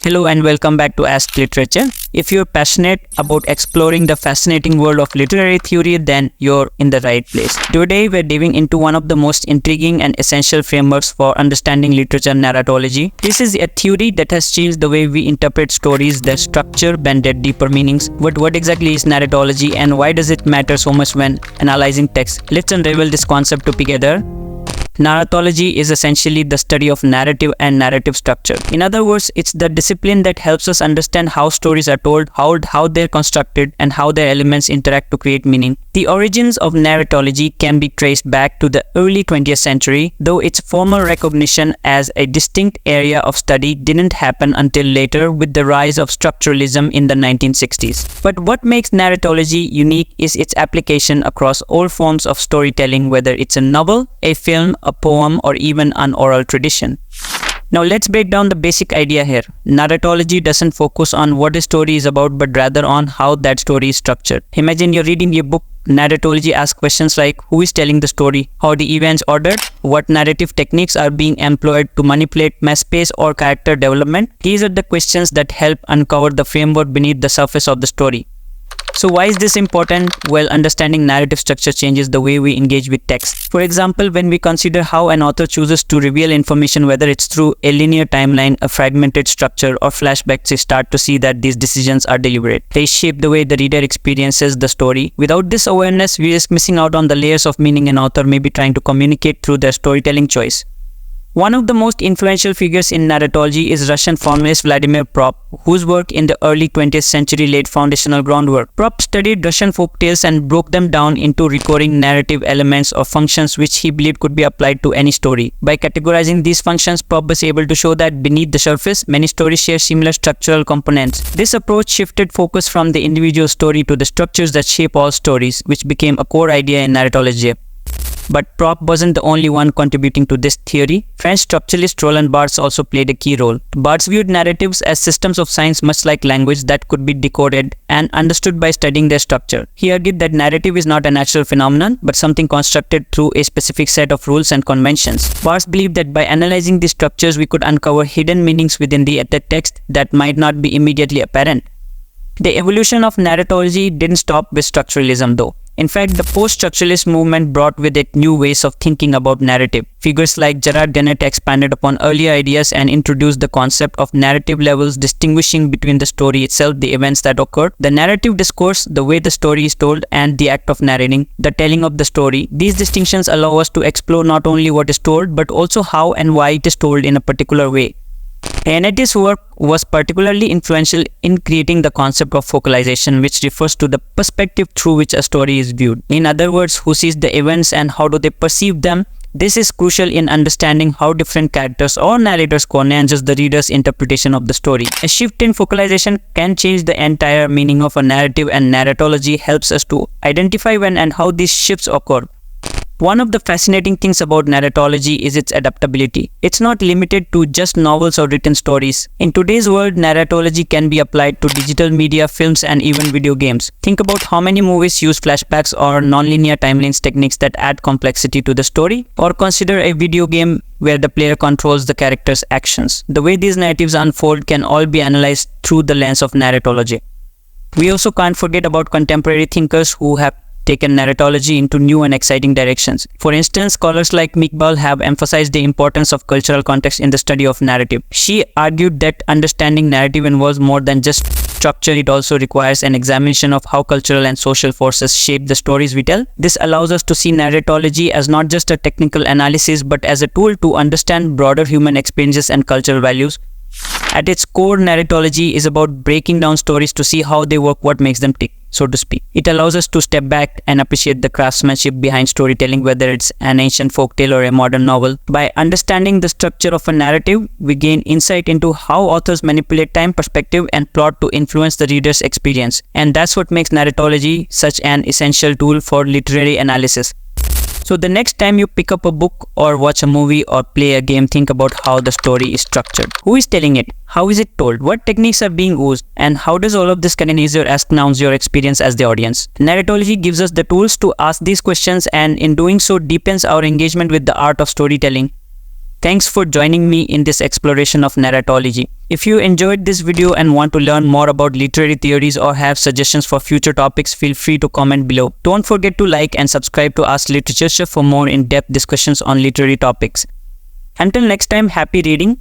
Hello and welcome back to Ask Literature. If you're passionate about exploring the fascinating world of literary theory, then you're in the right place. Today, we're diving into one of the most intriguing and essential frameworks for understanding literature, narratology. This is a theory that has changed the way we interpret stories, their structure, and their deeper meanings. But what exactly is narratology and why does it matter so much when analyzing text? Let's unravel this concept together. Narratology is essentially the study of narrative and narrative structure. In other words, it's the discipline that helps us understand how stories are told, how they're constructed, and how their elements interact to create meaning. The origins of narratology can be traced back to the early 20th century, though its formal recognition as a distinct area of study didn't happen until later with the rise of structuralism in the 1960s. But what makes narratology unique is its application across all forms of storytelling, whether it's a novel, a film, a poem, or even an oral tradition. Now let's break down the basic idea here. Narratology doesn't focus on what a story is about, but rather on how that story is structured. Imagine you're reading a book. Narratology asks questions like who is telling the story, how the events ordered, what narrative techniques are being employed to manipulate mass pace or character development. These are the questions that help uncover the framework beneath the surface of the story. So why is this important? Well, understanding narrative structure changes the way we engage with text. For example, when we consider how an author chooses to reveal information, whether it's through a linear timeline, a fragmented structure, or flashbacks, we start to see that these decisions are deliberate. They shape the way the reader experiences the story. Without this awareness, we risk missing out on the layers of meaning an author may be trying to communicate through their storytelling choice. One of the most influential figures in narratology is Russian formalist Vladimir Prop, whose work in the early 20th century laid foundational groundwork. Prop studied Russian folktales and broke them down into recurring narrative elements or functions which he believed could be applied to any story. By categorizing these functions, Prop was able to show that beneath the surface, many stories share similar structural components. This approach shifted focus from the individual story to the structures that shape all stories, which became a core idea in narratology. But Prop wasn't the only one contributing to this theory. French structuralist Roland Barthes also played a key role. Barthes viewed narratives as systems of signs much like language that could be decoded and understood by studying their structure. He argued that narrative is not a natural phenomenon, but something constructed through a specific set of rules and conventions. Barthes believed that by analyzing these structures, we could uncover hidden meanings within the text that might not be immediately apparent. The evolution of narratology didn't stop with structuralism though. In fact, the post-structuralist movement brought with it new ways of thinking about narrative. Figures like Gerard Dennett expanded upon earlier ideas and introduced the concept of narrative levels, distinguishing between the story itself, the events that occurred, the narrative discourse, the way the story is told, and the act of narrating, the telling of the story. These distinctions allow us to explore not only what is told, but also how and why it is told in a particular way. Annetti's work was particularly influential in creating the concept of focalization, which refers to the perspective through which a story is viewed. In other words, who sees the events and how do they perceive them? This is crucial in understanding how different characters or narrators enhance the reader's interpretation of the story. A shift in focalization can change the entire meaning of a narrative, and narratology helps us to identify when and how these shifts occur. One of the fascinating things about narratology is its adaptability. It's not limited to just novels or written stories. In today's world, narratology can be applied to digital media, films, and even video games. Think about how many movies use flashbacks or nonlinear timelines techniques that add complexity to the story. Or consider a video game where the player controls the character's actions. The way these narratives unfold can all be analyzed through the lens of narratology. We also can't forget about contemporary thinkers who have taken narratology into new and exciting directions. For instance, scholars like Mikbal have emphasized the importance of cultural context in the study of narrative. She argued that understanding narrative involves more than just structure, it also requires an examination of how cultural and social forces shape the stories we tell. This allows us to see narratology as not just a technical analysis, but as a tool to understand broader human experiences and cultural values. At its core, narratology is about breaking down stories to see how they work, what makes them tick, so to speak. It allows us to step back and appreciate the craftsmanship behind storytelling, whether it's an ancient folktale or a modern novel. By understanding the structure of a narrative, we gain insight into how authors manipulate time, perspective, and plot to influence the reader's experience. And that's what makes narratology such an essential tool for literary analysis. So the next time you pick up a book or watch a movie or play a game, think about how the story is structured. Who is telling it? How is it told? What techniques are being used? And how does all of this condense your experience as the audience? Narratology gives us the tools to ask these questions, and in doing so deepens our engagement with the art of storytelling. Thanks for joining me in this exploration of narratology. If you enjoyed this video and want to learn more about literary theories or have suggestions for future topics, feel free to comment below. Don't forget to like and subscribe to Ask Literature for more in-depth discussions on literary topics. Until next time, happy reading.